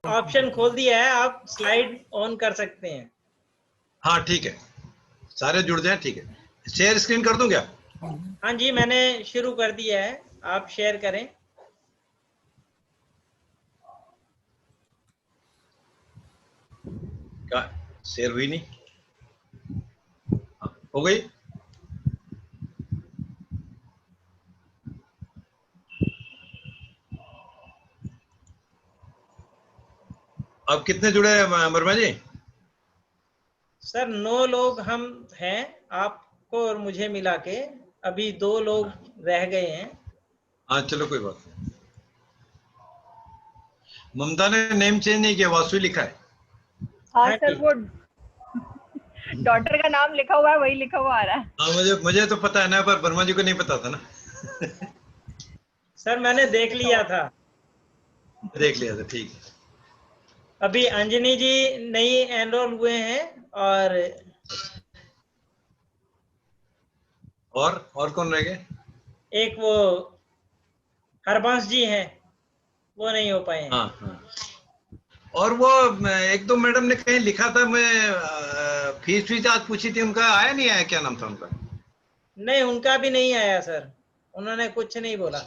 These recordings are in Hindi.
ऑप्शन खोल दिया है, आप स्लाइड ऑन कर सकते हैं। हाँ ठीक है, सारे जुड़ जाए, ठीक है। शेयर स्क्रीन कर दूं क्या? हाँ जी, मैंने शुरू कर दिया है, आप शेयर करें। क्या शेयर हुई नहीं? हाँ, हो गई। अब कितने जुड़े हैं वर्मा जी? सर 9 लोग हम हैं, आपको और मुझे मिला के अभी 2 लोग रह गए हैं। हाँ चलो कोई बात नहीं। ममता ने नेम चेंज नहीं किया, वासु लिखा है। हाँ हाँ सर, जी। वो डॉटर का नाम लिखा हुआ है, वही लिखा हुआ आ रहा है। हाँ मुझे तो पता है ना, पर वर्मा जी को नहीं पता था ना। सर मैंने देख लिया था। देख लिया था, ठीक है। अभी अंजनी जी नई एनरोल हुए हैं, और कौन रह गए? एक वो हरबंश जी हैं, वो नहीं हो पाए हैं। हाँ हाँ। और वो एक दो मैडम ने कहीं लिखा था, मैं फीस आज पूछी थी, उनका आया नहीं आया, क्या नाम था उनका? नहीं, उनका भी नहीं आया सर, उन्होंने कुछ नहीं बोला।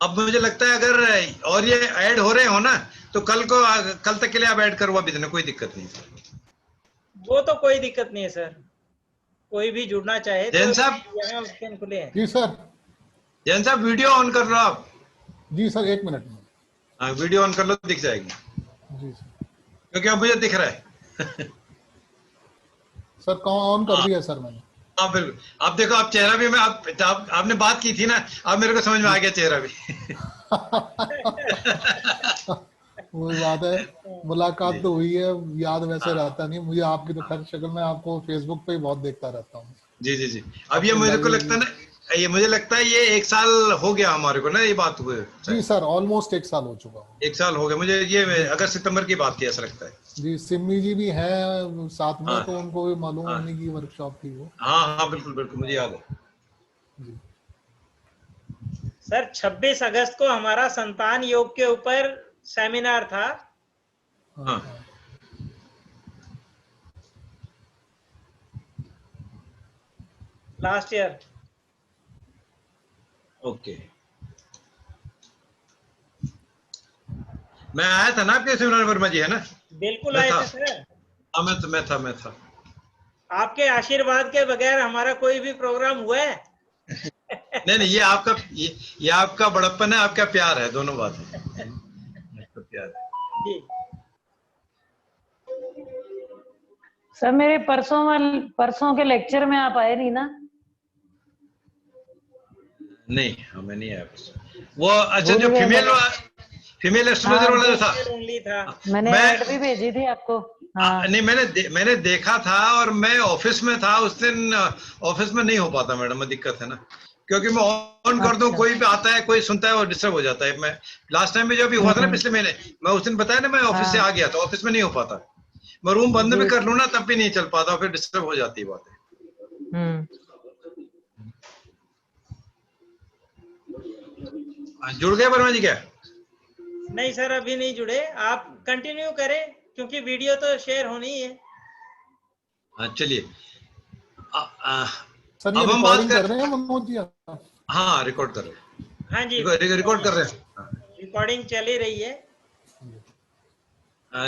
अब मुझे लगता है अगर और ये ऐड हो रहे हो ना, तो कल तक के लिए आप ऐड करवा भी देना, कोई दिक्कत नहीं। वो तो कोई दिक्कत नहीं है सर, कोई भी जुड़ना चाहे तो जैन साहब, यहाँ ऑप्शन खुले हैं। जी सर। जैन साहब वीडियो ऑन कर लो आप। जी सर, 1 मिनट में। हाँ वीडियो ऑन कर लो, दिख जाएगी। जी सर। क्योंकि अब मुझे दिख रहा है। सर कौन ऑन कर दिया सर मैंने? हाँ बिल्कुल, आप देखो, आप चेहरा भी, मैं आपने बात की थी ना, अब मेरे को समझ में आ गया चेहरा भी। वो बात है, मुलाकात तो हुई है, याद वैसे रहता नहीं मुझे आपकी, तो खैर शक्ल में आपको फेसबुक पे ही बहुत देखता रहता हूँ। जी जी जी। अब ये मुझे को लगता है ना, मुझे लगता है ये 1 साल हो गया हमारे को ना, ये बात हुए। जी सर, ऑलमोस्ट 1 साल हो चुका हूँ। 1 साल हो गया मुझे, ये अगस्त सितंबर की बात थी, ऐसा लगता है। जी, सिमी जी भी हैं साथ में, हाँ, तो उनको भी मालूम हाँ, होने की वर्कशॉप थी वो। हाँ हाँ बिल्कुल बिल्कुल, मुझे याद है। जी सर 26 अगस्त को हमारा संतान योग के ऊपर सेमिनार था। हाँ, हाँ लास्ट ईयर। ओके। मैं आया था ना आपके सेमिनार, वर्मा जी, है ना? बिल्कुल मैं आए था। थे सर। हाँ मैं था। आपके आशीर्वाद के बगैर हमारा कोई भी प्रोग्राम हुआ है? नहीं, ये आपका बड़प्पन है, आपका प्यार है, दोनों बात है। आपका प्यार है जी। सर मेरे परसों के लेक्चर में आप आए नहीं ना? नहीं, हमें नहीं आया वो। अच्छा, जो भूल गए फीमेल एस्ट्रोलॉजर हाँ, वाला जो था, ओनली था। मैंने मैं ऐड भी भेजी थी आपको। हाँ नहीं, मैंने देखा था, और मैं ऑफिस में था उस दिन। ऑफिस में नहीं हो पाता मैडम, में दिक्कत है ना, क्योंकि मैं ऑन कर दूं, अच्छा। कोई भी आता है, कोई सुनता है और डिस्टर्ब हो जाता है। मैं लास्ट टाइम में जो भी हुआ था ना, पिछले महीने, मैं उस दिन बताया ना, मैं ऑफिस से हाँ आ गया था, ऑफिस में नहीं हो पाता। मैं रूम बंद भी जी। कर लूं ना, तब भी नहीं चल पाता, फिर डिस्टर्ब हो जाती है बातें। जुड़ गए वर्मा जी क्या? नहीं सर, अभी नहीं जुड़े, आप कंटिन्यू करें क्योंकि वीडियो तो शेयर होनी ही है। चलिए। सर ये अब हम बात रिकॉर्डिंग कर रहे हैं मनोज जी आप? हाँ, रिकॉर्ड कर रहे हैं। हाँ जी, रिकॉर्ड कर रहे हैं। रिकॉर्डिंग चल ही रही है।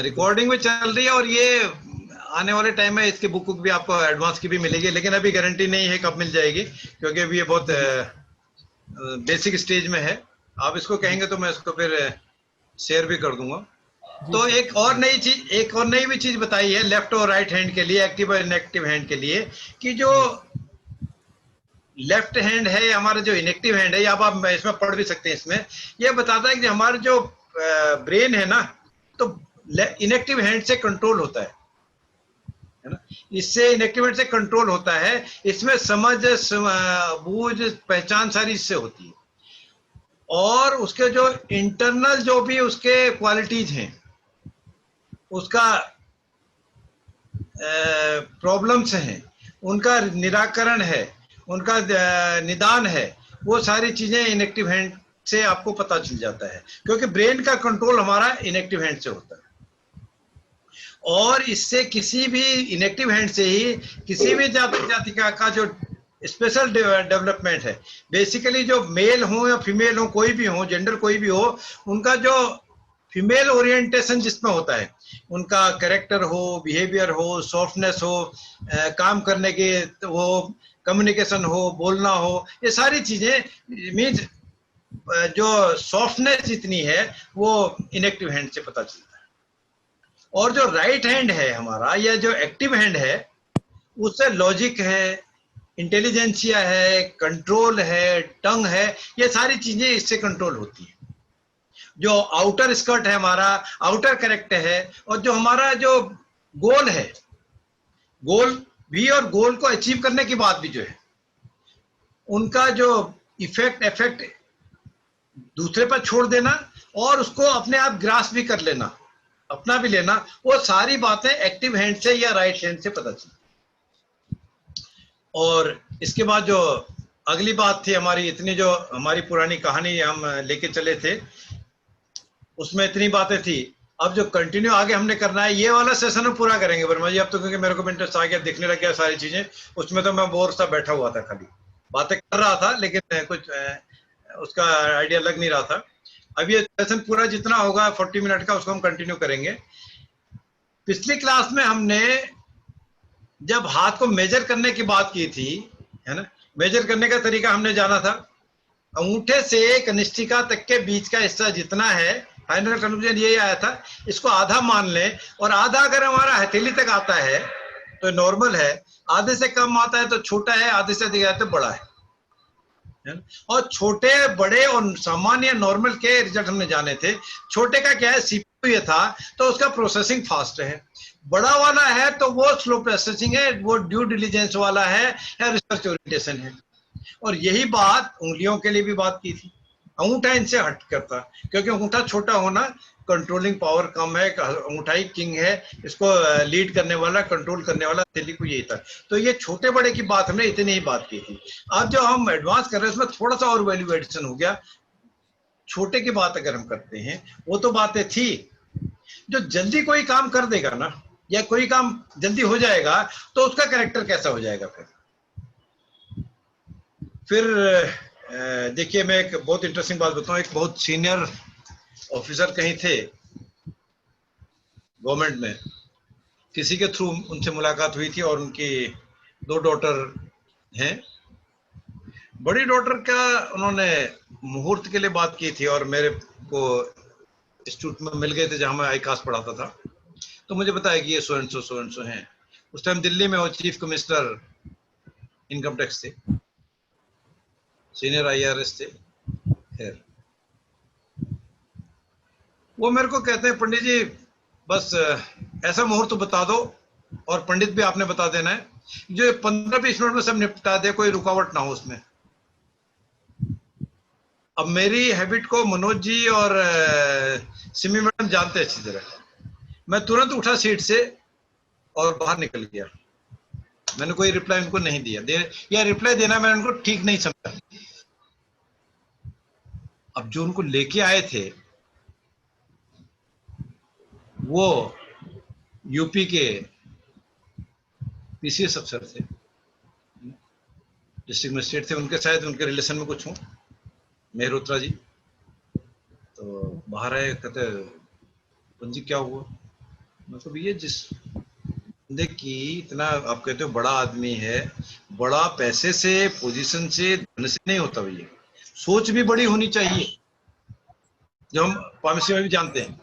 रिकॉर्डिंग में चल रही है, और ये आने वाले टाइम में इसकी बुक भी आपको एडवांस की भी मिलेगी, लेकिन अभी गारंटी नहीं है कब मिल जाएगी, क्योंकि अभी ये बहुत बेसिक स्टेज में है। आप इसको कहेंगे तो मैं इसको फिर शेयर भी कर दूंगा। तो एक और नई भी चीज बताई है, लेफ्ट और राइट हैंड के लिए, एक्टिव और इनएक्टिव हैंड के लिए, कि जो लेफ्ट हैंड है, हमारा जो इनएक्टिव हैंड है, या आप इसमें पढ़ भी सकते हैं, इसमें यह बताता है कि हमारा जो ब्रेन है ना, तो इनएक्टिव हैंड से कंट्रोल होता है ना, इससे इनएक्टिव हैंड से कंट्रोल होता है। इसमें समझ, बूझ, पहचान सारी इससे होती है, और उसके जो इंटरनल जो भी उसके क्वालिटीज हैं, उसका प्रॉब्लम्स हैं, उनका निराकरण है, उनका निदान है, वो सारी चीजें इनएक्टिव हैंड से आपको पता चल जाता है, क्योंकि ब्रेन का कंट्रोल हमारा इनएक्टिव हैंड से होता है। और इससे किसी भी इनएक्टिव हैंड से ही किसी भी जाति का जो स्पेशल डेवलपमेंट है, बेसिकली जो मेल हो या फीमेल हो, कोई भी हो, जेंडर कोई भी हो, उनका जो फीमेल ओरिएंटेशन जिसमें होता है, उनका कैरेक्टर हो, बिहेवियर हो, सॉफ्टनेस हो, काम करने के वो कम्युनिकेशन हो, बोलना हो, ये सारी चीजें मीन्स जो सॉफ्टनेस जितनी है वो इनएक्टिव हैंड से पता चलता है। और जो राइट हैंड है हमारा, या जो एक्टिव हैंड है, उससे लॉजिक है, इंटेलिजेंसिया है, कंट्रोल है, टंग है, ये सारी चीजें इससे कंट्रोल होती है। जो आउटर स्कर्ट है हमारा, आउटर कैरेक्टर है, और जो हमारा जो गोल है, गोल भी और गोल को अचीव करने की बात भी जो है, उनका जो इफेक्ट दूसरे पर छोड़ देना और उसको अपने आप ग्रास भी कर लेना, अपना भी लेना, वो सारी बातें एक्टिव हैंड से या राइट हैंड से पता चलती। और इसके बाद जो अगली बात थी हमारी, इतनी जो हमारी पुरानी कहानी हम लेके चले थे, उसमें इतनी बातें थी। अब जो कंटिन्यू आगे हमने करना है, ये वाला सेशन हम पूरा करेंगे वर्मा जी। अब तो क्योंकि मेरे को इंटरेस्ट आ गया, दिखने लग गया सारी चीजें, उसमें तो मैं बोर सा बैठा हुआ था, खाली बातें कर रहा था, लेकिन कुछ उसका आइडिया लग नहीं रहा था। अब ये सेशन पूरा जितना होगा 40 मिनट का, उसको हम कंटिन्यू करेंगे। पिछली क्लास में हमने जब हाथ को मेजर करने की बात की थी, है ना, मेजर करने का तरीका हमने जाना था। अंगूठे से कनिष्ठिका तक के बीच का हिस्सा जितना है, फाइनल कंक्लूजन यही आया था, इसको आधा मान लें, और आधा अगर हमारा हथेली तक आता है तो नॉर्मल है, आधे से कम आता है तो छोटा है, आधे से अधिक आता है तो बड़ा है। और छोटे, बड़े और सामान्य नॉर्मल के रिजल्ट हमने जाने थे। छोटे का क्या है, सीपीयू ये था, तो उसका प्रोसेसिंग फास्ट है। बड़ा वाला है तो वो स्लो प्रोसेसिंग है, वो ड्यू डिलीजेंस वाला है या रिसर्च ओरिएंटेशन है। और यही बात उंगलियों के लिए भी बात की थी। अंगूठा इनसे हट करता, क्योंकि अंगूठा छोटा होना, कंट्रोलिंग पावर कम है, अंगूठा ही किंग है, इसको लीड करने वाला, कंट्रोल करने वाला हथेली को यही था। तो ये छोटे बड़े की बात हमने इतनी ही बात की थी। अब जो हम एडवांस कर रहे हैं उसमें थोड़ा सा और वैल्यू एडिशन हो गया। छोटे की बात अगर हम करते हैं, वो तो बातें थी, जो जल्दी कोई काम कर देगा ना, या कोई काम जल्दी हो जाएगा, तो उसका कैरेक्टर कैसा हो जाएगा। फिर देखिए, मैं एक बहुत इंटरेस्टिंग बात बताऊं। एक बहुत सीनियर ऑफिसर कहीं थे गवर्नमेंट में, किसी के थ्रू उनसे मुलाकात हुई थी, और उनकी 2 डॉटर हैं। बड़ी डॉटर का उन्होंने मुहूर्त के लिए बात की थी, और मेरे को इंस्टीट्यूट में मिल गए थे जहां मैं आईकास पढ़ाता था, तो मुझे बताया कि ये सो एंड सो हैं। उस टाइम दिल्ली में वो चीफ कमिश्नर इनकम टैक्स थे, सीनियर IRS थे। खैर, वो मेरे को कहते हैं, पंडित जी बस ऐसा मुहूर्त तो बता दो, और पंडित भी आपने बता देना है, जो 15-20 मिनट में सब निपटा दे, कोई रुकावट ना हो उसमें। अब मेरी हैबिट को मनोज जी और सिमी मैडम जानते हैं अच्छी तरह। मैं तुरंत उठा सीट से और बाहर निकल गया। मैंने कोई रिप्लाई उनको नहीं दिया, या रिप्लाई देना मैंने उनको ठीक नहीं समझा। अब जो उनको लेके आए थे वो यूपी के PCS अफसर थे, डिस्ट्रिक्ट मजिस्ट्रेट थे, उनके शायद उनके रिलेशन में कुछ हूँ, मेहरोत्रा जी। तो बाहर आए, कहते पंजी क्या हुआ। मतलब ये जिस बंदे की इतना आप कहते हो बड़ा आदमी है, बड़ा पैसे से, पोजीशन से, धन से नहीं होता भैया, सोच भी बड़ी होनी चाहिए, जो हम फार्मेसी में भी जानते हैं।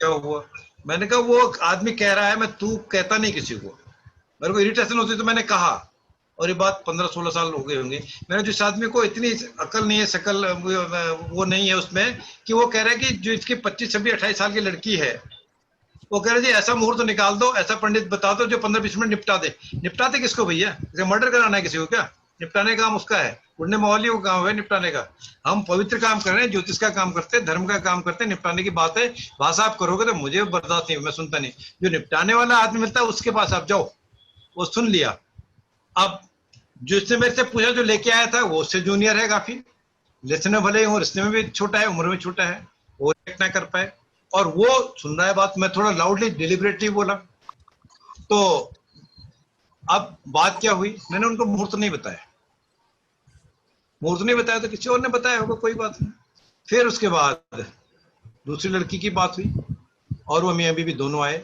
क्या हुआ, मैंने कहा वो आदमी कह रहा है, मैं तू कहता नहीं किसी को, मेरे को इरिटेशन होती तो मैंने कहा, और ये बात 15-16 साल हो गए होंगे। मैंने जिस आदमी को इतनी अकल नहीं है, शकल वो नहीं है उसमें, कि वो कह रहा है कि जो इसकी 25, 26, 28 साल की लड़की है, वो कह रहे जी ऐसा मुहूर्त तो निकाल दो, ऐसा पंडित बता दो जो 15-20 मिनट निपटा दे। निपटाते किसको भैया, मर्डर कराना है किसी को क्या? निपटाने का काम उसका है, उड़ने मोहल्ली का काम है निपटाने का। हम पवित्र काम कर रहे हैं, ज्योतिष का काम करते हैं, धर्म का काम करते हैं, निपटाने की बात है। भाषा आप करोगे तो मुझे बर्दाश्त नहीं, मैं सुनता नहीं। जो निपटाने वाला आदमी मिलता है उसके पास आप जाओ, वो सुन लिया। अब जिसने मेरे से पूछा, जो लेके आया था वो उससे जूनियर है काफी, रिलेशन में भले ही हो, रिश्ते में भी छोटा है, उम्र में छोटा है, वो रिएक्ट ना कर पाए और वो सुन रहा है बात। मैं थोड़ा लाउडली डिलिबरेटली बोला। तो अब बात क्या हुई, मैंने उनको मुहूर्त नहीं बताया। मुहूर्त नहीं बताया तो किसी और ने बताया होगा, कोई बात नहीं। फिर उसके बाद दूसरी लड़की की बात हुई और वो मियां बीवी दोनों आए।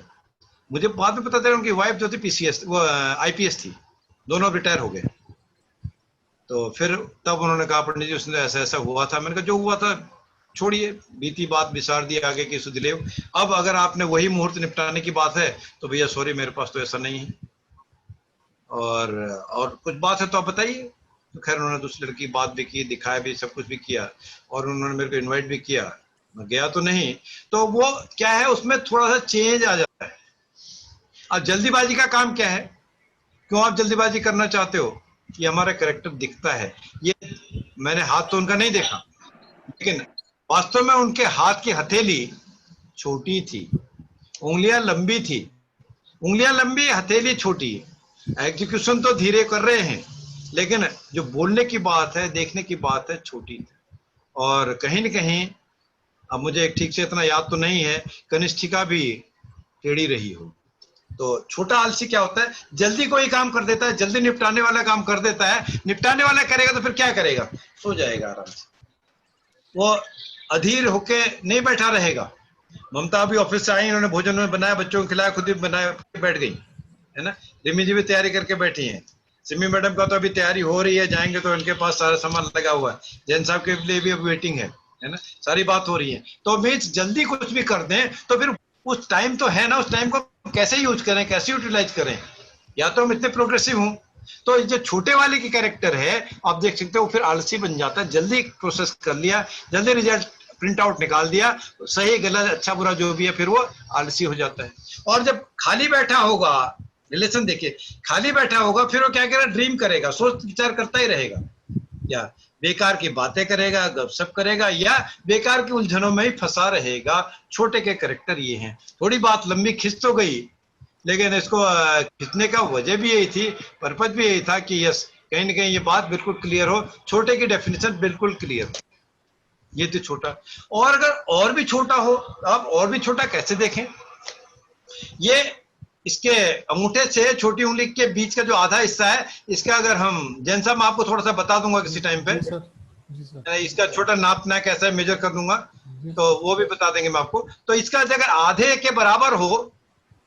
मुझे बाद में पता चला उनकी वाइफ जो थी पीसीएस, वो आईपीएस थी, दोनों अब रिटायर हो गए। तो फिर तब उन्होंने कहा पंडित जी उसने ऐसा ऐसा हुआ था। मैंने कहा जो हुआ था छोड़िए, बीती बात बिसार दी, आगे की सुध ले। अब अगर आपने वही मुहूर्त निपटाने की बात है तो भैया सॉरी, मेरे पास तो ऐसा नहीं है, और कुछ बात है तो आप बताइए। तो खैर उन्होंने दूसरी लड़की की बात भी की, दिखाया भी, सब कुछ भी किया, और उन्होंने मेरे को इनवाइट भी किया। मैं गया तो नहीं। तो वो क्या है, उसमें थोड़ा सा चेंज आ जाता है। अब जल्दीबाजी का काम क्या है, क्यों आप जल्दीबाजी करना चाहते हो? ये हमारा कैरेक्टर दिखता है। ये मैंने हाथ तो उनका नहीं देखा, लेकिन वास्तव में उनके हाथ की हथेली छोटी थी, उंगलियां लंबी थी। उंगलियां लंबी, हथेली छोटी। एग्जीक्यूशन तो धीरे कर रहे हैं, लेकिन जो बोलने की बात है, देखने की बात है, छोटी। और कहीं न कहीं, अब मुझे ठीक से इतना याद तो नहीं है, कनिष्ठिका भी टेढ़ी रही हो। तो छोटा आलसी क्या होता है, जल्दी कोई काम कर देता है, जल्दी निपटाने वाला काम कर देता है। निपटाने वाला करेगा तो फिर क्या करेगा, सो जाएगा आराम से, वो अधीर होके नहीं बैठा रहेगा। ममता अभी ऑफिस से आई, इन्होंने भोजन में बनाया, बच्चों को खिलाया, खुद भी बनाया, बैठ गई है ना। रिमी जी भी तैयारी करके बैठी हैं। सिमी मैडम का तो अभी तैयारी हो रही है, जाएंगे तो इनके पास सारा सामान लगा हुआ है। जैन साहब के लिए भी अभी वेटिंग है ना, सारी बात हो रही है। तो मीन्स जल्दी कुछ भी कर दें तो फिर उस टाइम तो है ना, उस टाइम को कैसे यूज करें, कैसे यूटिलाइज करें। या तो हम इतने प्रोग्रेसिव हूं, तो जो छोटे वाले की कैरेक्टर है आप देख सकते हो, फिर आलसी बन जाता है। जल्दी प्रोसेस कर लिया, जल्दी रिजल्ट प्रिंट आउट निकाल दिया, सही गलत अच्छा बुरा जो भी है, फिर वो आलसी हो जाता है। और जब खाली बैठा होगा, रिलेशन देखिए, खाली बैठा होगा, फिर वो क्या करेगा, ड्रीम करेगा, सोच विचार करता ही रहेगा, या बेकार की बातें करेगा, गपशप करेगा, या बेकार की उलझनों में ही फंसा रहेगा। छोटे के कैरेक्टर ये हैं। थोड़ी बात लंबी खिंच तो गई, लेकिन इसको खींचने का वजह भी यही थी, पर्पज भी यही था कि यस, कहीं ना कहीं ये बात बिल्कुल क्लियर हो, छोटे की डेफिनेशन बिल्कुल क्लियर हो। ये तो छोटा। और अगर और भी छोटा हो, आप और भी छोटा कैसे देखें, ये इसके अंगूठे से छोटी उंगली के बीच का जो आधा हिस्सा है, इसका अगर हम, जैन साहब मैं आपको थोड़ा सा बता दूंगा किसी टाइम पे, जी सर। इसका छोटा नापना कैसा है, मेजर कर दूंगा, तो वो भी बता देंगे मैं आपको। तो इसका अगर आधे के बराबर हो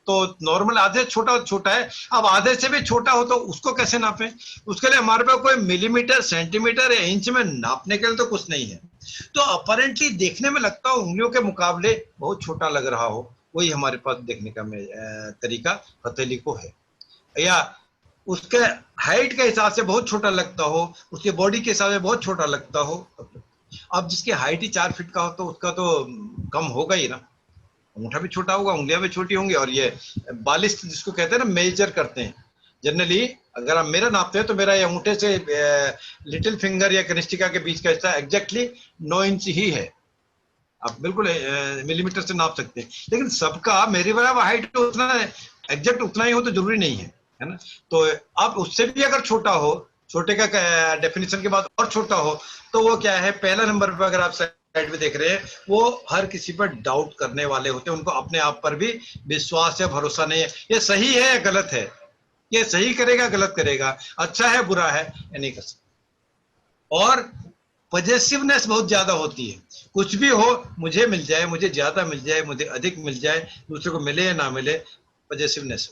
तो नॉर्मल, आधे छोटा छोटा है। अब आधे से भी छोटा हो तो उसको कैसे नापें? उसके लिए हमारे पास कोई मिलीमीटर, सेंटीमीटर या इंच में नापने के लिए तो कुछ नहीं है। तो अपरेंटली देखने में लगता हो उंगलियों के मुकाबले बहुत छोटा लग रहा हो, वही हमारे पास देखने का तरीका हथेली को है। या उसके हाइट के हिसाब से बहुत छोटा लगता हो, उसके बॉडी के हिसाब से बहुत छोटा लगता हो। अब जिसकी हाइट ही 4 फीट का हो तो उसका तो कम होगा ही ना, अंगूठा भी छोटा होगा, उंगलियां भी छोटी होंगी। और ये बालिस्ट जिसको कहते हैं ना, मेजर करते हैं जनरली, अगर आप मेरा नापते हैं तो मेरा ये अंगूठे से लिटिल फिंगर या कनिष्ठिका के बीच का हिस्सा एग्जैक्टली 9 इंच ही है। आप बिल्कुल मिलीमीटर से नाप सकते हैं, लेकिन सबका मेरी बराबर हाइट उतना एग्जैक्ट उतना ही हो तो जरूरी नहीं है ना। तो अब उससे भी अगर छोटा हो, छोटे का डेफिनेशन के बाद और छोटा हो, तो वो क्या है, पहला नंबर पर अगर आप साइड में देख रहे हैं, वो हर किसी पर डाउट करने वाले होते हैं। उनको अपने आप पर भी विश्वास या भरोसा नहीं है, ये सही है या गलत है, ये सही करेगा गलत करेगा, अच्छा है बुरा है, या नहीं कर सकते। और पॉजिटिवनेस बहुत ज्यादा होती है, कुछ भी हो, मुझे मिल जाए, मुझे ज्यादा मिल जाए, मुझे अधिक मिल जाए, दूसरे को मिले या ना मिले, पॉजिटिवनेस।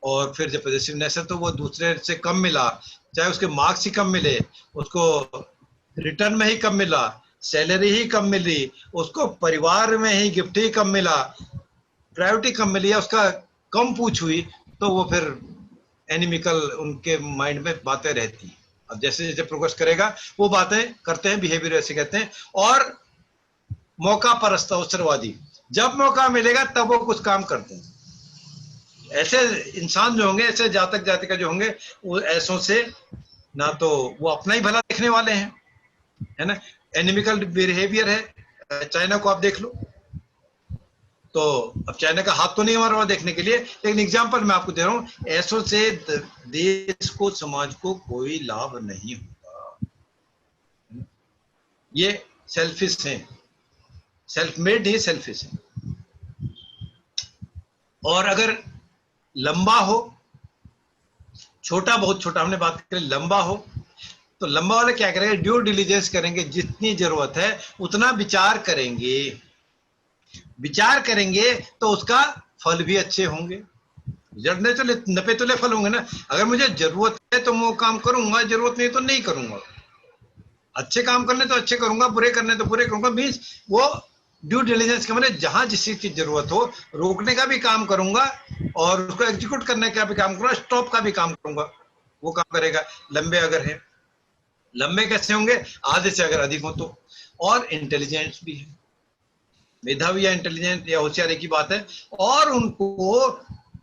और फिर जब पॉजिटिवनेस है तो वो दूसरे से कम मिला, चाहे उसके मार्क्स ही कम मिले, उसको रिटर्न में ही कम मिला, सैलरी ही कम मिली, उसको परिवार में ही गिफ्ट ही कम मिला, प्रायोरिटी कम मिली, या उसका कम पूछ हुई, तो वो फिर एनिमिकल उनके माइंड में बातें रहती हैं। अब जैसे जैसे प्रोग्रेस करेगा वो बातें करते हैं, बिहेवियर ऐसे कहते हैं। और मौका परस्त अवसरवादी, जब मौका मिलेगा तब वो कुछ काम करते हैं। ऐसे इंसान जो होंगे, ऐसे जातक जातिका जो होंगे, वो ऐसों से ना तो वो अपना ही भला देखने वाले हैं, है ना, एनिमिकल बिहेवियर है। चाइना को आप देख लो, तो अब चाइना का हाथ तो नहीं हमारा वहां देखने के लिए, लेकिन एग्जांपल मैं आपको दे रहा हूं, ऐसों से देश को, समाज को कोई लाभ नहीं होगा। ये सेल्फिश हैं, सेल्फ मेड ही सेल्फिश हैं। और अगर लंबा हो, छोटा बहुत छोटा हमने बात करी, लंबा हो तो लंबा वाले क्या करेंगे, ड्यू डिलीजेंस करेंगे, जितनी जरूरत है उतना विचार करेंगे, विचार करेंगे तो उसका फल भी अच्छे होंगे। जड़ने तो नपे तुले फल होंगे ना। अगर मुझे जरूरत है तो मैं वो काम करूंगा, जरूरत नहीं तो नहीं करूंगा। अच्छे काम करने तो अच्छे करूंगा, बुरे करने तो बुरे करूंगा। मीन्स वो ड्यू डिलीजेंस के मैंने जहां जिस चीज की जरूरत हो रोकने का भी काम करूंगा और उसको एग्जीक्यूट करने का भी काम करूंगा, स्टॉप का भी काम करूंगा, वो काम करेगा। लंबे अगर है, लंबे कैसे होंगे, आधे से अगर अधिक हो तो। और इंटेलिजेंट भी है, मेधावी या इंटेलिजेंट या होशियारी की बात है। और उनको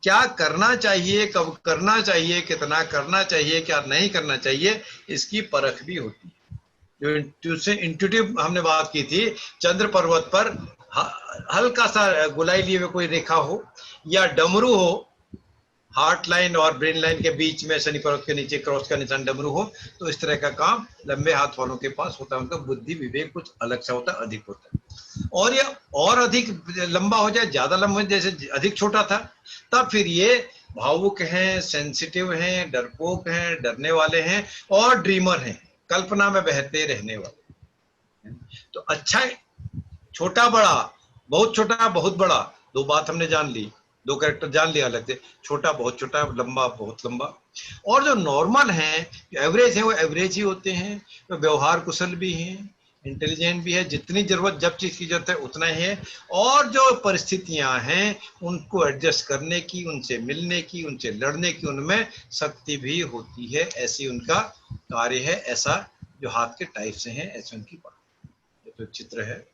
क्या करना चाहिए, कब करना चाहिए, कितना करना चाहिए, क्या नहीं करना चाहिए, इसकी परख भी होती है। जो इंट्यूटिव हमने बात की थी, चंद्र पर्वत पर हल्का सा गोलाई लिए हुए कोई रेखा हो या डमरू हो, हार्ट लाइन और ब्रेन लाइन के बीच में शनि पर्वत के नीचे क्रॉस का निशान डमरू हो, तो इस तरह का काम लंबे हाथ वालों के पास होता है। उनका बुद्धि विवेक कुछ अलग सा होता है, अधिक होता है। और ये और अधिक लंबा हो जाए, ज्यादा लंबा हो जाए, जैसे अधिक छोटा था, तब फिर ये भावुक हैं, सेंसिटिव हैं, डरपोक हैं, डरने वाले हैं और ड्रीमर हैं, कल्पना में बहते रहने वाले। तो अच्छा, छोटा बड़ा, बहुत छोटा बहुत बड़ा, दो बात हमने जान ली, दो कैरेक्टर जान लिया अलग से, छोटा बहुत छोटा, लंबा बहुत लंबा। और जो नॉर्मल हैं, जो एवरेज हैं, वो एवरेज ही होते हैं, तो व्यवहार कुशल भी हैं, इंटेलिजेंट भी है, जितनी जरूरत, जब चीज की जरूरत है उतना ही है। और जो परिस्थितियां हैं उनको एडजस्ट करने की, उनसे मिलने की, उनसे लड़ने की उनमें शक्ति भी होती है। ऐसी उनका कार्य है, ऐसा जो हाथ के टाइप से है, ऐसे उनकी बात। ये तो चित्र है।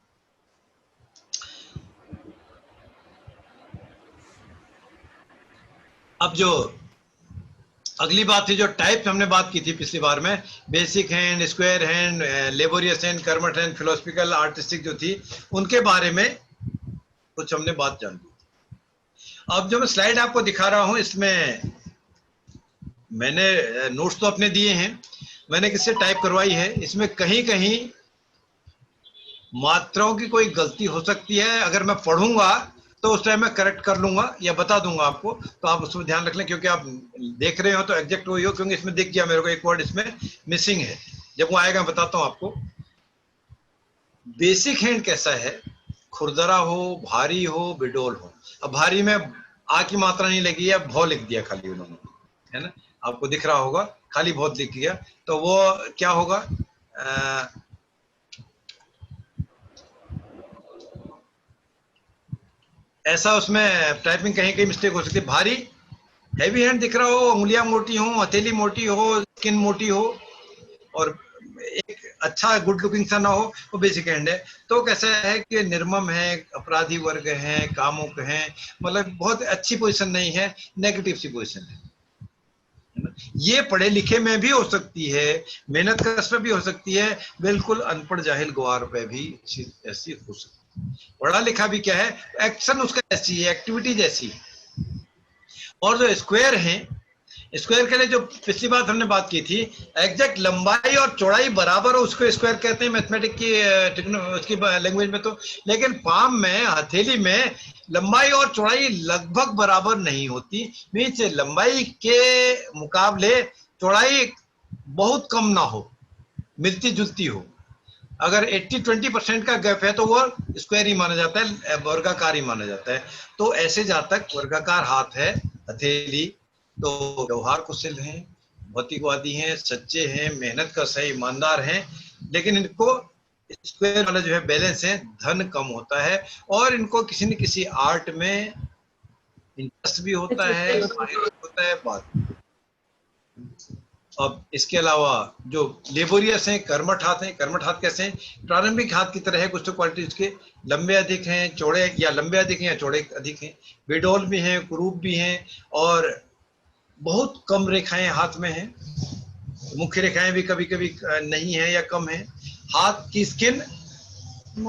अब जो अगली बात थी, जो टाइप हमने बात की थी पिछली बार में, basic hand, square hand, laborious hand, कर्मठ हैंड, फिलोसफिकल, आर्टिस्टिक जो थी, उनके बारे में कुछ हमने बात जान ली। अब जो मैं स्लाइड आपको दिखा रहा हूं, इसमें मैंने नोट्स तो अपने दिए हैं, मैंने किससे टाइप करवाई है। इसमें कहीं कहीं मात्राओं की कोई गलती हो सकती है, अगर मैं पढ़ूंगा तो उस टाइम मैं करेक्ट कर लूंगा या बता दूंगा आपको, तो आप उसमें ध्यान रख लें, क्योंकि आप देख रहे हो तो एग्जैक्ट वही हो, क्योंकि इसमें दिख गया मेरे को एक वर्ड इसमें मिसिंग है। जब वो आएगा मैं बताता हूं आपको। बेसिक हैंड कैसा है, खुरदरा हो, भारी हो, बिडोल हो। अब भारी में आ की मात्रा नहीं लगी है, भौ लिख दिया खाली उन्होंने, है ना, आपको दिख रहा होगा, खाली बहुत लिख दिया, तो वो क्या होगा, ऐसा उसमें टाइपिंग कहीं कहीं मिस्टेक हो सकती है। भारी, हैवी हैंड दिख रहा हो, उंगलियां मोटी हो, हथेली मोटी हो, स्किन मोटी हो और एक अच्छा गुड लुकिंग सा ना हो, वो बेसिक हैंड है। तो कैसा है कि निर्मम है, अपराधी वर्ग है, कामुक है, मतलब बहुत अच्छी पोजीशन नहीं है, नेगेटिव सी पोजीशन है। ये पढ़े लिखे में भी हो सकती है, मेहनत कश में भी हो सकती है, बिल्कुल अनपढ़ जाहिल गवार पे भी ऐसी हो सकती है। पढ़ा लिखा भी क्या है, एक्शन उसका ऐसी है, एक्टिविटी जैसी है। और जो स्क्वायर है, स्क्वायर के लिए जो पिछली बात हमने बात की थी, एग्जैक्ट लंबाई और चौड़ाई बराबर हो उसको स्क्वायर कहते हैं मैथमेटिक की उसकी लैंग्वेज में तो। लेकिन पाम में, हथेली में लंबाई और चौड़ाई लगभग बराबर नहीं होती, मीन्स लंबाई के मुकाबले चौड़ाई बहुत कम ना हो, मिलती जुलती हो। अगर 80-20% का गैप है तो वो स्क्वायर ही माना जाता है, वर्गाकार ही माना जाता है। तो ऐसे जहां तक वर्गाकार हाथ है, हथेली, तो व्यवहार कुशल हैं, भौतिकवादी हैं, सच्चे हैं, मेहनत का सही ईमानदार हैं। लेकिन इनको स्क्वायर वाला जो है बैलेंस है, धन कम होता है और इनको किसी न किसी आर्ट में इंटरेस्ट भी होता है, होता है बात। अब इसके अलावा जो लेबोरियस हैं, कर्मठ हाथ हैं। कर्मठ हाथ कैसे हैं, प्रारंभिक हाथ की तरह है, कुछ तो क्वालिटी उसके, लंबे अधिक हैं, चौड़े या लंबे अधिक हैं या चौड़े अधिक हैं, बेडोल भी हैं, कुरूप भी हैं और बहुत कम रेखाएं हाथ में हैं, मुख्य रेखाएं भी कभी कभी नहीं है या कम है। हाथ की स्किन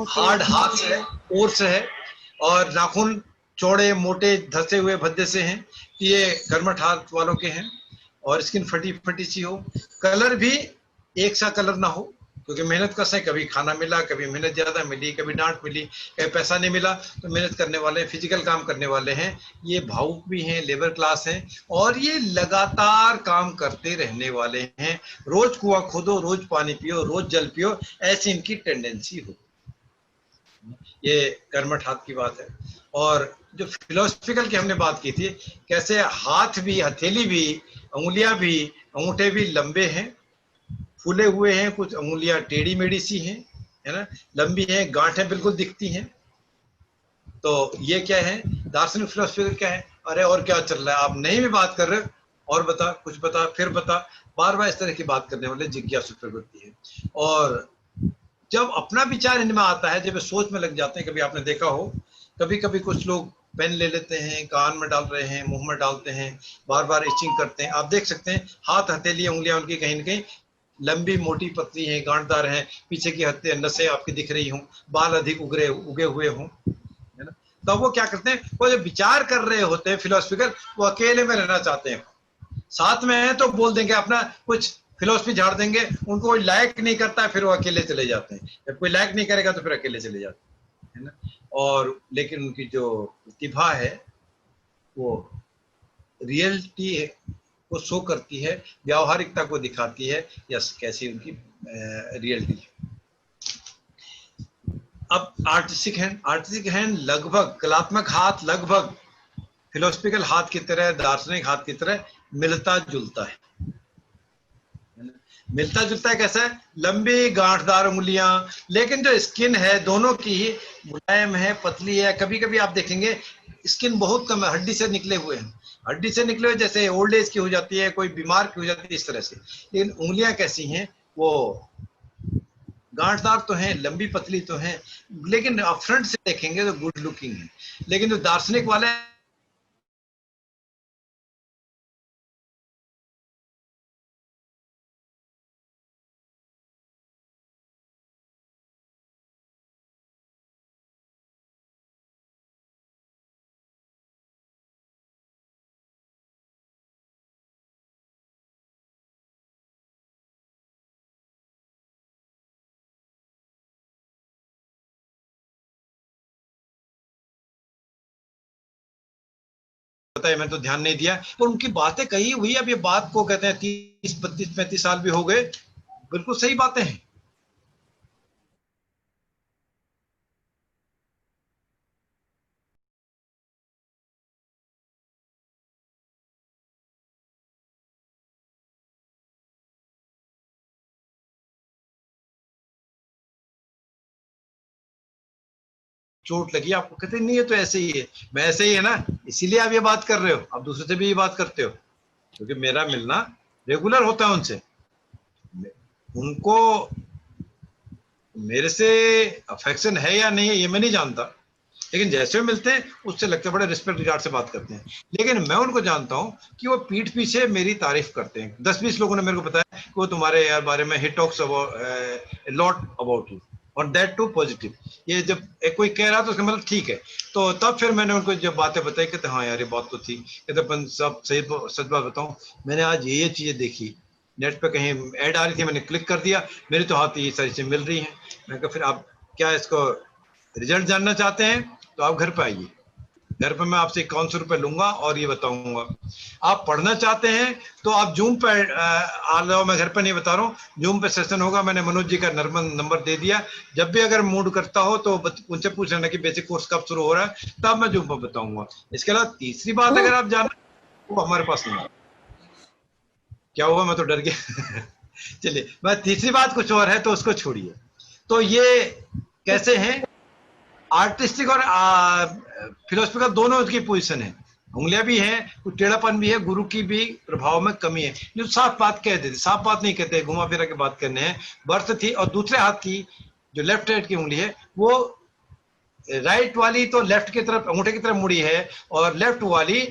हार्ड हाथ है, कोर्स है और नाखून चौड़े, मोटे, धसे हुए, भद्दे से हैं। ये कर्मठ हाथ वालों के हैं। और स्किन फटी फटी सी हो, कलर भी एक सा कलर ना हो, क्योंकि मेहनत कस है, कभी खाना मिला, कभी मेहनत ज्यादा मिली, कभी डांट मिली, कभी पैसा नहीं मिला, तो मेहनत करने वाले, फिजिकल काम करने वाले हैं, ये भावुक भी हैं, लेबर क्लास हैं, और ये लगातार काम करते रहने वाले हैं। रोज कुआं खोदो, रोज पानी पियो, रोज जल पियो, ऐसी इनकी टेंडेंसी हो। ये कर्मठ हाथ की बात है। और जो फिलोसफिकल की हमने बात की थी, कैसे हाथ भी, हथेली भी, उंगलियां भी, अंगूठे भी लंबे हैं, फूले हुए हैं, कुछ उंगलियां टेढ़ी मेढ़ी सी हैं, है ना, लंबी हैं, गांठें बिल्कुल दिखती हैं। तो ये क्या है, दार्शनिक फिलोसफी क्या है, अरे और क्या चल रहा है, आप नहीं भी बात कर रहे, और बता, कुछ बता, फिर बता, बार बार इस तरह की बात करने वाले जिज्ञासु प्रवृत्ति है। और जब अपना विचार इनमें आता है, जब सोच में लग जाते हैं, कभी आपने देखा हो, कभी कभी कुछ लोग पेन ले लेते हैं, कान में डाल रहे हैं, मुंह में डालते हैं, बार बार इचिंग करते हैं, आप देख सकते हैं हाथ, हथेली, उंगलियां उनकी कहीं न कहीं लंबी, मोटी, पतली हैं, गांठदार हैं, पीछे की हत्ते नसें आपकी दिख रही हों, बाल अधिक उगे हुए हों, है ना। तो वो क्या करते हैं, वो जो विचार कर रहे होते हैं फिलोसफिकल, वो अकेले में रहना चाहते हैं। साथ में है तो बोल देंगे, अपना कुछ फिलोसफी झाड़ देंगे, उनको कोई लायक नहीं करता है, फिर वो अकेले चले जाते हैं। जब कोई लायक नहीं करेगा तो फिर अकेले चले जाते हैं, है ना। और लेकिन उनकी जो प्रतिभा है वो रियलिटी को शो करती है, व्यावहारिकता को दिखाती है, या कैसी उनकी रियलिटी है। अब आर्टिस्टिक हैंड लगभग, कलात्मक हाथ लगभग फिलोसफिकल हाथ की तरह, दार्शनिक हाथ की तरह मिलता जुलता है। मिलता जुलता है कैसा है, लंबी गांठदार उंगलियां, लेकिन जो स्किन है दोनों की ही मुलायम है, पतली है। कभी कभी आप देखेंगे स्किन बहुत कम है, हड्डी से निकले हुए हैं, हड्डी से निकले हुए, जैसे ओल्ड एज की हो जाती है, कोई बीमार की हो जाती है, इस तरह से। लेकिन उंगलियां कैसी हैं, वो गांठदार तो हैं, लंबी पतली तो हैं, लेकिन आप फ्रंट से देखेंगे तो गुड लुकिंग है। लेकिन जो दार्शनिक वाले पता है, मैंने तो ध्यान नहीं दिया, और उनकी बातें कही हुई, अब ये बात को कहते हैं 30, 32, 35 साल भी हो गए, बिल्कुल सही बातें हैं। चोट लगी आपको, कहते नहीं ये तो ऐसे ही है, मैं ऐसे ही है ना, इसीलिए आप ये बात कर रहे हो, आप दूसरे से भी ये बात करते हो, क्योंकि मेरा मिलना रेगुलर होता है उनसे, उनको मेरे से अफेक्शन है या नहीं है ये मैं नहीं जानता, लेकिन जैसे वो मिलते हैं उससे लगता है बड़े रिस्पेक्ट रिगार्ड से बात करते हैं। लेकिन मैं उनको जानता हूं कि वो पीठ पीछे मेरी तारीफ करते हैं। 10-20 लोगों ने मेरे को बताया कि वो तुम्हारे यार बारे में, he talks about lot about you, और दैट टू पॉजिटिव। ये जब एक कोई कह रहा तो उसका मतलब ठीक है, तो तब फिर मैंने उनको जब बातें बताई, कहते हाँ यार ये बात तो थी, कहते सब सही, सच बात बताऊं, मैंने आज ये चीजें देखी, नेट पे कहीं ऐड आ रही थी, मैंने क्लिक कर दिया, मेरे तो हाथ ये सारी चीजें मिल रही हैं। मैं कहा फिर आप क्या इसको रिजल्ट जानना चाहते हैं तो आप घर पे आइए, घर पे मैं आपसे 5100 रुपए लूंगा और ये बताऊंगा। आप पढ़ना चाहते हैं तो आप जूम पे आ जाओ, मैं घर पे नहीं बता रहा हूँ, जूम पे सेशन होगा, मैंने मनोज जी का नंबर दे दिया, जब भी अगर मूड करता हो तो उनसे पूछ लेना कि बेसिक कोर्स कब शुरू हो रहा है, तब मैं जूम पर बताऊंगा। इसके अलावा तीसरी बात अगर आप जानना, वो हमारे पास नहीं है। क्या हुआ, मैं तो डर गया चलिए, मैं तीसरी बात कुछ और है तो उसको छोड़िए। तो ये कैसे हैं, आर्टिस्टिक और फिलोसफिकल दोनों उसकी पोजीशन है, उंगलियां भी हैं, कुछ टेढ़ापन भी है, गुरु की भी प्रभाव में कमी है, जो साफ बात कहते थे, साफ बात नहीं कहते, घुमा फिरा के बात करने हैं, बर्थ थी। और दूसरे हाथ की जो लेफ्ट हैंड की उंगली है, वो राइट वाली तो लेफ्ट की तरफ, अंगूठे की तरफ मुड़ी है, और लेफ्ट वाली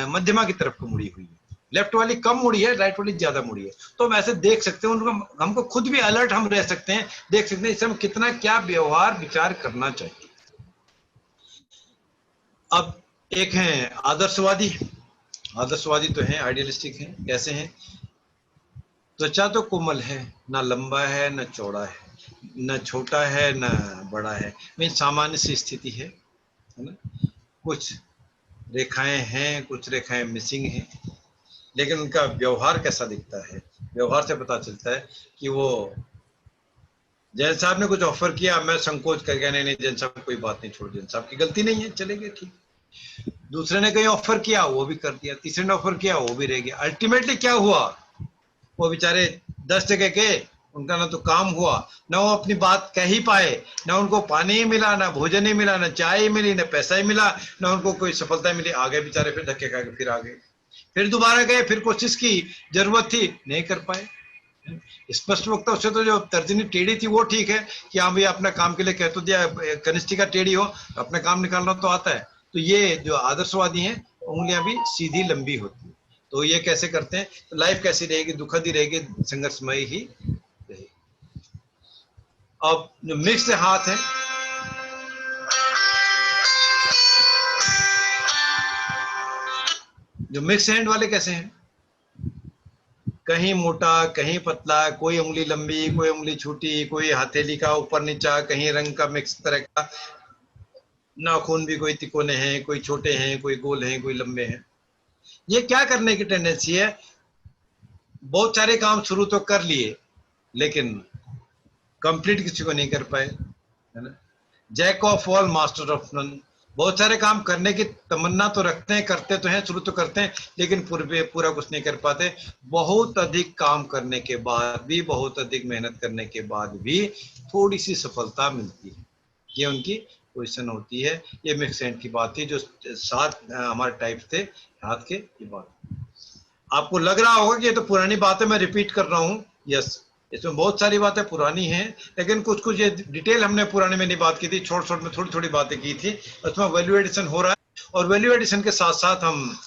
मध्यमा की तरफ को मुड़ी हुई है। लेफ्ट वाली कम मुड़ी है, राइट वाली ज्यादा मुड़ी है। तो हम ऐसे देख सकते हैं उनको, हमको खुद भी अलर्ट हम रह सकते हैं, देख सकते हैं इससे हम कितना क्या व्यवहार विचार करना चाहिए। अब एक हैं आदर्शवादी, आदर्शवादी तो हैं, आइडियलिस्टिक हैं, कैसे हैं, त्वचा तो कोमल है, ना लंबा है ना चौड़ा है, न छोटा है न बड़ा है, मीन सामान्य सी स्थिति है ना। कुछ रेखाएं हैं, कुछ रेखाएं मिसिंग हैं, लेकिन उनका व्यवहार कैसा दिखता है, व्यवहार से पता चलता है कि वो जैन साहब ने कुछ ऑफर किया, मैं संकोच कर गया, नहीं नहीं जैन साहब कोई बात नहीं, छोड़, जैन साहब की गलती नहीं है, चलेंगे ठीक। दूसरे ने कहीं ऑफर किया वो भी कर दिया, तीसरे ने ऑफर किया वो भी रह गया। अल्टीमेटली क्या हुआ, वो बेचारे 10 जगह गए, उनका ना तो काम हुआ, ना वो अपनी बात कह ही पाए, ना उनको पानी ही मिला, ना भोजन ही मिला, ना चाय ही मिली, ना पैसा ही मिला, ना उनको कोई सफलता मिली। आ गए बेचारे, फिर धक्के खा के फिर आ गए, फिर दोबारा गए, फिर कोशिश की, जरूरत थी, नहीं कर पाए। स्पष्ट वक्ता उससे तो जो तर्जनी टेढ़ी थी वो ठीक है कि हाँ भैया अपना काम के लिए कह तो दिया, कनिष्ठिका टेढ़ी हो, अपना काम निकालना तो आता है। तो ये जो आदर्शवादी हैं, उंगलियां भी सीधी लंबी होती है। तो ये कैसे करते हैं, तो लाइफ कैसी रहेगी, दुखद ही रहेगी, संघर्षमय ही रहेगी। अब जो मिक्स्ड हाथ है, जो मिक्स हैंड वाले कैसे हैं, कहीं मोटा कहीं पतला, कोई उंगली लंबी कोई उंगली छोटी, कोई हथेली का ऊपर नीचा, कहीं रंग का मिक्स तरह का, नाखून भी कोई तिकोने हैं, कोई छोटे हैं, कोई गोल हैं, कोई लंबे हैं। ये क्या करने की टेंडेंसी है, बहुत सारे काम शुरू तो कर लिए लेकिन कंप्लीट किसी को नहीं कर पाए, है ना। Jack of all master of none, बहुत सारे काम करने की तमन्ना तो रखते हैं, करते तो हैं, शुरू तो करते हैं, लेकिन पूरा कुछ नहीं कर पाते। बहुत अधिक काम करने के बाद भी, बहुत अधिक मेहनत करने के बाद भी थोड़ी सी सफलता मिलती है, ये उनकी पोजीशन होती है। ये मिक्स हैंड की बात थी, जो 7 हमारे टाइप थे हाथ के, ये बात। आपको लग रहा होगा कि ये तो पुरानी बातें मैं रिपीट कर रहा हूँ, यस, इसमें बहुत सारी बातें पुरानी हैं, लेकिन कुछ कुछ ये डिटेल हमने पुराने में नहीं बात की थी, छोट छोट में थोड़ी थोड़ी बातें की थी, उसमें वैल्यू एडिशन हो रहा है। और वैल्यू एडिशन के साथ साथ हम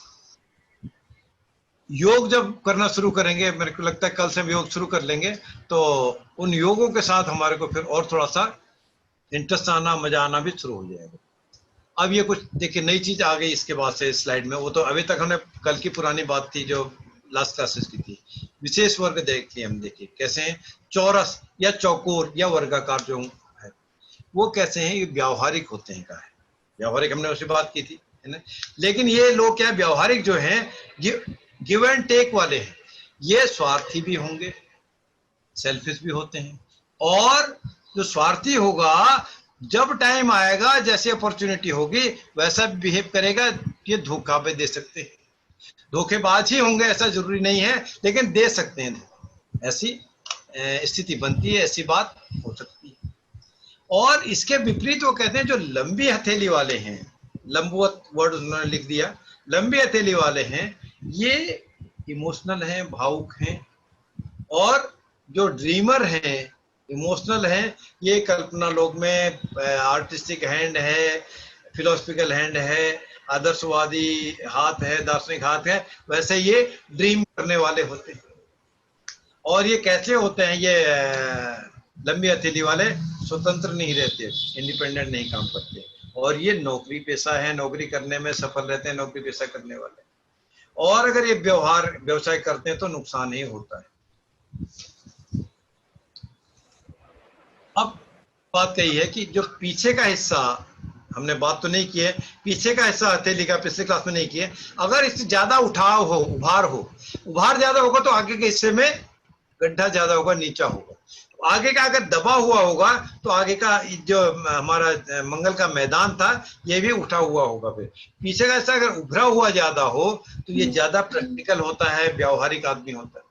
योग जब करना शुरू करेंगे, मेरे को लगता है कल से हम योग शुरू कर लेंगे, तो उन योगों के साथ हमारे को फिर और थोड़ा सा इंटरेस्ट आना, मजा आना भी शुरू हो जाएगा। अब ये कुछ देखिए नई चीज आ गई इसके बाद से स्लाइड में, वो तो अभी तक हमने कल की पुरानी बात थी जो लास्ट क्लासेस की थी। विशेष वर्ग देख लिए हम, देखिए कैसे हैं, चौरस या चौकोर या वर्गाकार जो है वो कैसे हैं, ये व्यावहारिक होते हैं। का है व्यावहारिक, हमने उसी बात की थी, है ना। लेकिन ये लोग क्या व्यावहारिक जो हैं, गिव एंड टेक वाले हैं, ये स्वार्थी भी होंगे, सेल्फिश भी होते हैं, और जो स्वार्थी होगा जब टाइम आएगा, जैसे अपॉर्चुनिटी होगी वैसा बिहेव करेगा, ये धोखा भी दे सकते हैं। धोखेबाज ही होंगे ऐसा जरूरी नहीं है, लेकिन दे सकते हैं, ऐसी स्थिति बनती है, ऐसी बात हो सकती है। और इसके विपरीत वो कहते हैं जो लंबी हथेली वाले हैं, लंबवत वर्ड उन्होंने लिख दिया, लंबी हथेली वाले हैं, ये इमोशनल हैं, भावुक हैं, और जो ड्रीमर हैं, इमोशनल हैं, ये कल्पना लोक में आर्टिस्टिक हैंड है, फिलोसफिकल हैंड है, आदर्शवादी हाथ है, दार्शनिक हाथ है, वैसे ये ड्रीम करने वाले होते हैं। और ये कैसे होते हैं, ये लंबी हथेली वाले स्वतंत्र नहीं रहते, इंडिपेंडेंट नहीं काम करते, और ये नौकरी पेशा है, नौकरी करने में सफल रहते हैं, नौकरी पेशा करने वाले। और अगर ये व्यवसाय करते हैं तो नुकसान ही होता है। अब बात कही है कि जो पीछे का हिस्सा, हमने बात तो नहीं की है, पीछे का हिस्सा हथेली का पिछले क्लास में नहीं किए, अगर इससे ज्यादा उठाव हो, उभार ज्यादा होगा तो आगे के हिस्से में गड्ढा ज्यादा होगा, नीचा होगा। आगे का अगर दबा हुआ होगा तो आगे का जो हमारा मंगल का मैदान था ये भी उठा हुआ होगा। फिर पीछे का हिस्सा अगर उभरा हुआ ज्यादा हो तो ये ज्यादा प्रैक्टिकल होता है, व्यावहारिक आदमी होता है,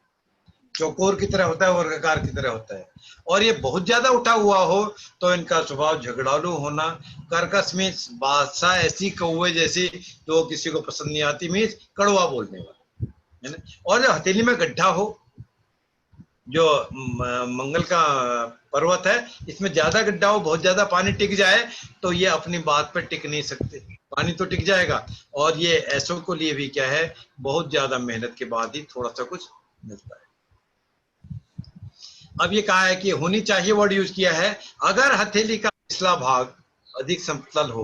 चौकोर की तरह होता है, वर्गाकार की तरह होता है। और ये बहुत ज्यादा उठा हुआ हो तो इनका स्वभाव झगड़ालू होना, कर्कश मीन्स बादशाह, ऐसी कौवे जैसी जो किसी को पसंद नहीं आती, मीन्स कड़वा बोलने वाला, है ना। और जो हथेली में गड्ढा हो, जो मंगल का पर्वत है इसमें ज्यादा गड्ढा हो, बहुत ज्यादा पानी टिक जाए तो ये अपनी बात पर टिक नहीं सकते, पानी तो टिक जाएगा। और ये ऐसों को लिए भी क्या है, बहुत ज्यादा मेहनत के बाद ही थोड़ा सा कुछ मिलता है। अब ये कहा है कि होनी चाहिए वर्ड यूज किया है, अगर हथेली का पिछला भाग अधिक समतल हो,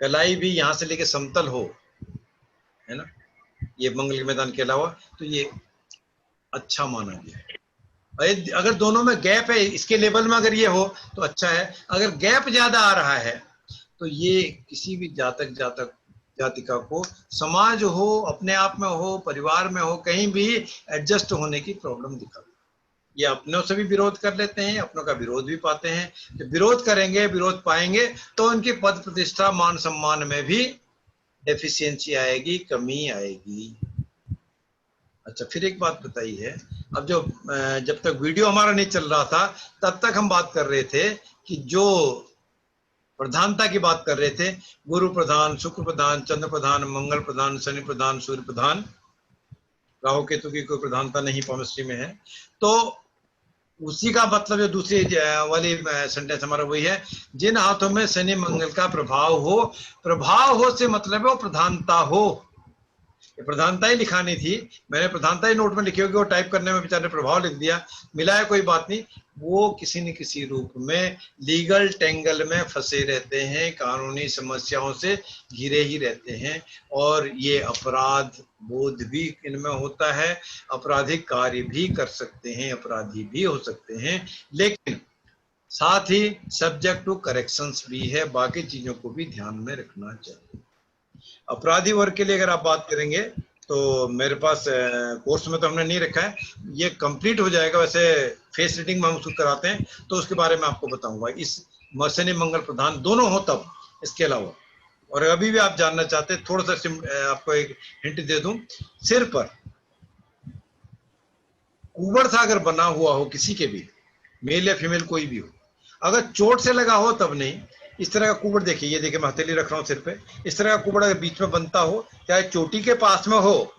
कलाई भी यहां से लेके समतल हो, है ना, ये मंगल के मैदान के अलावा, तो ये अच्छा माना गया है। अगर दोनों में गैप है, इसके लेवल में अगर ये हो तो अच्छा है, अगर गैप ज्यादा आ रहा है तो ये किसी भी जातक जातिका को, समाज हो, अपने आप में हो, परिवार में हो, कहीं भी एडजस्ट होने की प्रॉब्लम दिखाता है। ये अपनों से भी विरोध कर लेते हैं, अपनों का विरोध भी पाते हैं। जब विरोध करेंगे, विरोध पाएंगे, तो उनकी पद प्रतिष्ठा, मान सम्मान में भी डेफिशिएंसी आएगी, कमी आएगी। अच्छा, फिर एक बात बताइए, अब जो जब तक वीडियो हमारा नहीं चल रहा था तब तक हम बात कर रहे थे कि जो प्रधानता की बात कर रहे थे, गुरु प्रधान, शुक्र प्रधान, चंद्र प्रधान, मंगल प्रधान, शनि प्रधान, सूर्य प्रधान, राहु केतु की कोई प्रधानता नहीं केमिस्ट्री में है। तो उसी का मतलब जो दूसरी वाली सेंटेंस हमारा वही है, जिन हाथों में शनि मंगल का प्रभाव हो से मतलब है वो प्रधानता हो। ये प्रधानता ही लिखानी थी, मैंने प्रधानता ही नोट में लिखी होगी, वो टाइप करने में बेचारे प्रभाव लिख दिया, मिला है कोई बात नहीं। वो किसी न किसी रूप में लीगल टेंगल में फंसे रहते हैं, कानूनी समस्याओं से घिरे ही रहते हैं, और ये अपराध बोध भी इनमें होता है, आपराधिक कार्य भी कर सकते हैं, अपराधी भी हो सकते हैं, लेकिन साथ ही सब्जेक्ट टू करेक्शंस भी है। बाकी चीजों को भी ध्यान में रखना चाहिए। अपराधी वर्ग के लिए अगर आप बात करेंगे तो मेरे पास कोर्स में तो हमने नहीं रखा है, ये कंप्लीट हो जाएगा, वैसे फेस रीडिंग में हम उसको कराते हैं, तो उसके बारे में आपको बताऊंगा, इस शनि मंगल प्रधान दोनों हो तब, इसके अलावा। और अभी भी आप जानना चाहते हैं, थोड़ा सा आपको एक हिंट दे दूं, सिर पर कुबड़ सा अगर बना हुआ हो किसी के भी, मेल या फीमेल कोई भी हो, अगर चोट से लगा हो तब नहीं, इस तरह का कुबड़ देखिए, ये देखिए मैं हथेली रख रहा हूं सिर पे, इस तरह का कुबड़ अगर बीच में बनता हो, चाहे चोटी के पास में हो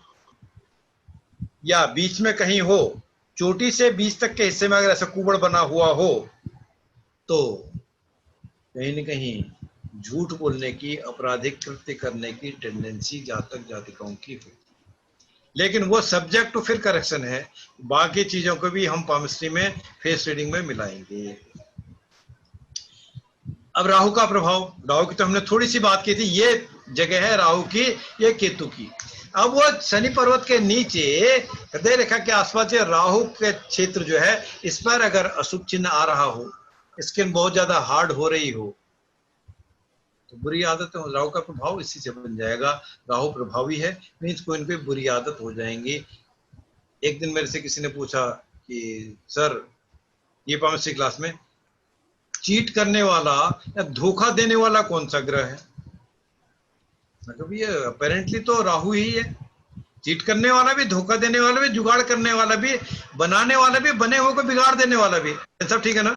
या बीच में कहीं हो, चोटी से बीच तक के हिस्से में अगर ऐसा कुबड़ बना हुआ हो, तो कहीं न कहीं झूठ बोलने की, आपराधिक कृत्य करने की टेंडेंसी जातक जातिकाओं की होती है। लेकिन वो सब्जेक्ट टू फिर करेक्शन है, बाकी चीजों को भी हम पामिस्ट्री में फेस रीडिंग में मिलाएंगे। अब राहु का प्रभाव, राहु की तो हमने थोड़ी सी बात की थी, ये जगह है राहु की, ये केतु की। अब वो शनि पर्वत के नीचे हृदय रेखा के आसपास राहु के क्षेत्र जो है, इस पर अगर अशुभ चिन्ह आ रहा हो, स्किन बहुत ज्यादा हार्ड हो रही हो, तो बुरी आदत है, राहु का प्रभाव इसी से बन जाएगा। राहु प्रभावी है, मीन्स कोई इनकी बुरी आदत हो जाएंगी। एक दिन मेरे से किसी ने पूछा कि सर, ये पामिस्ट्री क्लास में चीट करने वाला या धोखा देने वाला कौन सा ग्रह है? मतलब ये अपेरेंटली तो राहु ही है, चीट करने वाला भी, धोखा देने वाला भी, जुगाड़ करने वाला भी, बनाने वाला भी, बने हुए को बिगाड़ देने वाला भी, सब ठीक है ना?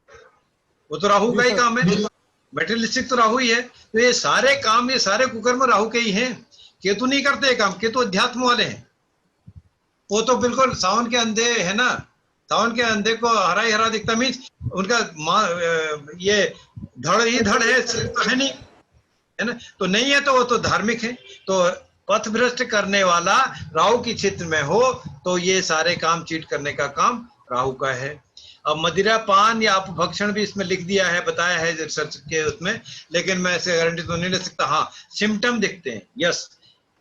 वो तो राहु का ही काम है, मेटेरियलिस्टिक तो राहु ही है। तो ये सारे काम, ये सारे कुकर्म राहु के ही हैं। केतु नहीं करते काम, केतु अध्यात्म वाले हैं, वो तो बिल्कुल सावन के अंधे है ना, सावन के अंधे को हरा ही हरा दिखता, मीन्स उनका ये धड़ ही धड़ है, तो है नहीं, है ना, तो नहीं है तो वो तो धार्मिक है। तो पथ भ्रष्ट करने वाला राहु की क्षेत्र में हो तो ये सारे काम, चीट करने का काम राहु का है। अब मदिरा पान या अपभक्षण भी इसमें लिख दिया है, बताया है रिसर्च के उसमें, लेकिन मैं ऐसे गारंटी तो नहीं ले सकता। हाँ, सिम्टम दिखते हैं, यस।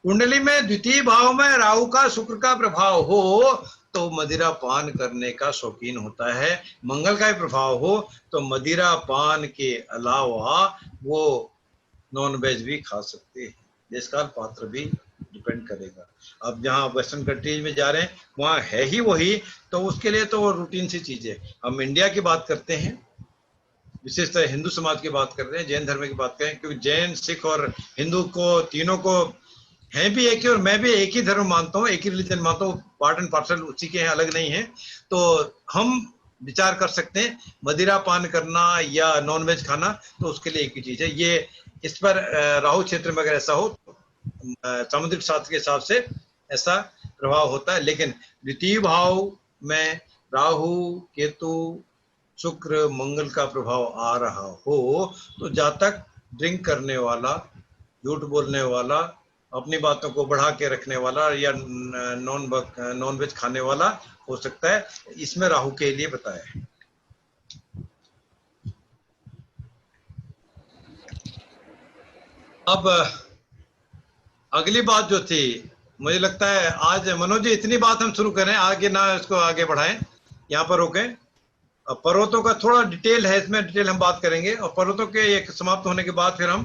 कुंडली में द्वितीय भाव में राहु का, शुक्र का प्रभाव हो तो मदिरा पान करने का शौकीन होता है। मंगल का भी प्रभाव हो तो मदिरा पान के अलावा वो नॉन वेज भी खा सकते हैं, देश काल पात्र भी डिपेंड करेगा। अब जहाँ वेस्टर्न कंट्रीज में जा रहे हैं वहाँ है ही वही, तो उसके लिए तो वो रूटीन सी चीज है। हम इंडिया की बात करते हैं, विशेषतः हिंदू समाज की बात कर रहे हैं, जैन धर्म की बात करें, क्योंकि जैन, सिख और हिंदू को, तीनों को हैं भी एक ही, और मैं भी एक ही धर्म मानता हूँ, एक ही रिलीजन मानता हूँ, पार्ट एंड पार्सल उसी के हैं, अलग नहीं है। तो हम विचार कर सकते हैं मदिरा पान करना या नॉनवेज खाना, तो उसके लिए एक ही चीज है। ये इस पर राहु क्षेत्र में अगर ऐसा हो तो सामुद्रिक शास्त्र के हिसाब से ऐसा प्रभाव होता है। लेकिन द्वितीय भाव में राहु, केतु, शुक्र, मंगल का प्रभाव आ रहा हो तो जातक ड्रिंक करने वाला, झूठ बोलने वाला, अपनी बातों को बढ़ा के रखने वाला या नॉन वेज खाने वाला हो सकता है। इसमें राहु के लिए बताया है। अब अगली बात जो थी मुझे लगता है आज मनोज जी इतनी बात हम शुरू करें, आगे ना इसको आगे बढ़ाएं, यहाँ पर रोकें। पर्वतों का थोड़ा डिटेल है इसमें, डिटेल हम बात करेंगे, और पर्वतों के एक समाप्त होने के बाद फिर हम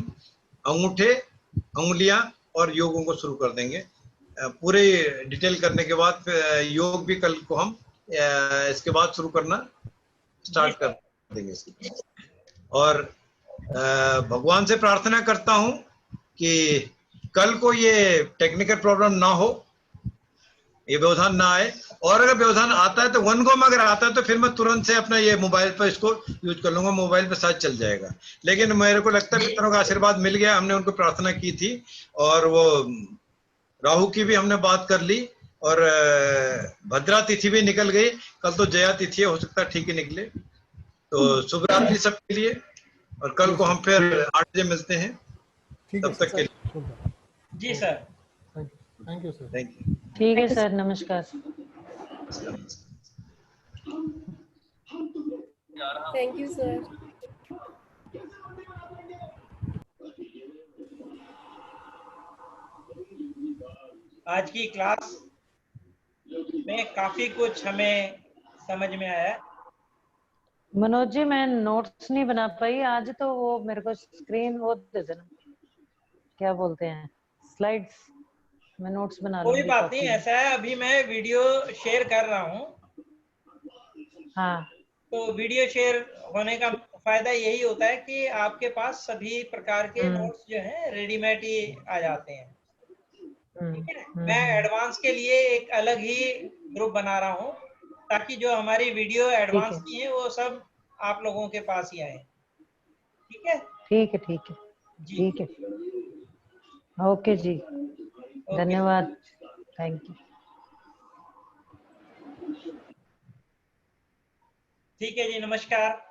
अंगूठे, अंगुलियां और योगों को शुरू कर देंगे। पूरे डिटेल करने के बाद फिर योग भी कल को हम इसके बाद शुरू करना स्टार्ट कर देंगे। और भगवान से प्रार्थना करता हूं कि कल को ये टेक्निकल प्रॉब्लम ना हो, ये व्यवधान ना आए, और अगर व्यवधान आता है तो वन गो में अगर आता है तो फिर मैं तुरंत से अपना ये मोबाइल पर इसको यूज कर लूंगा, मोबाइल पे शायद चल जाएगा। लेकिन मेरे को लगता है मित्रों का आशीर्वाद मिल गया, हमने उनको प्रार्थना की थी, और वो राहु की भी हमने बात कर ली, और भद्रा तिथि भी निकल गई, कल तो जया तिथि है, हो सकता है ठीक ही निकले। तो शुभ रात्रि सबके लिए, और कल को हम फिर 8 बजे मिलते हैं। ठीक है तब तक के लिए सर। जी sir, thank you sir. Thank you. ठीक है सर, नमस्कार। Thank you sir. आज की क्लास में काफी कुछ हमें समझ में आया। मनोज जी, मैं नोट्स नहीं बना पाई आज, तो वो मेरे को स्क्रीन वो दे देना, क्या बोलते हैं, स्लाइड्स, मैं नोट्स बना कोई लूंगी बात कॉपी नहीं, में। ऐसा है अभी मैं वीडियो शेयर कर रहा हूँ, हाँ तो वीडियो शेयर होने का फायदा यही होता है कि आपके पास सभी प्रकार के नोट्स जो हैं रेडीमेड ही आ जाते हैं। ठीक है, मैं एडवांस के लिए एक अलग ही ग्रुप बना रहा हूँ, ताकि जो हमारी वीडियो एडवांस की है वो सब आप लोगों के पास ही आए। ठीक है, ठीक है, ठीक है, जी, ठीक है, ओके जी, ओके, धन्यवाद, थैंक यू। ठीक है जी, नमस्कार।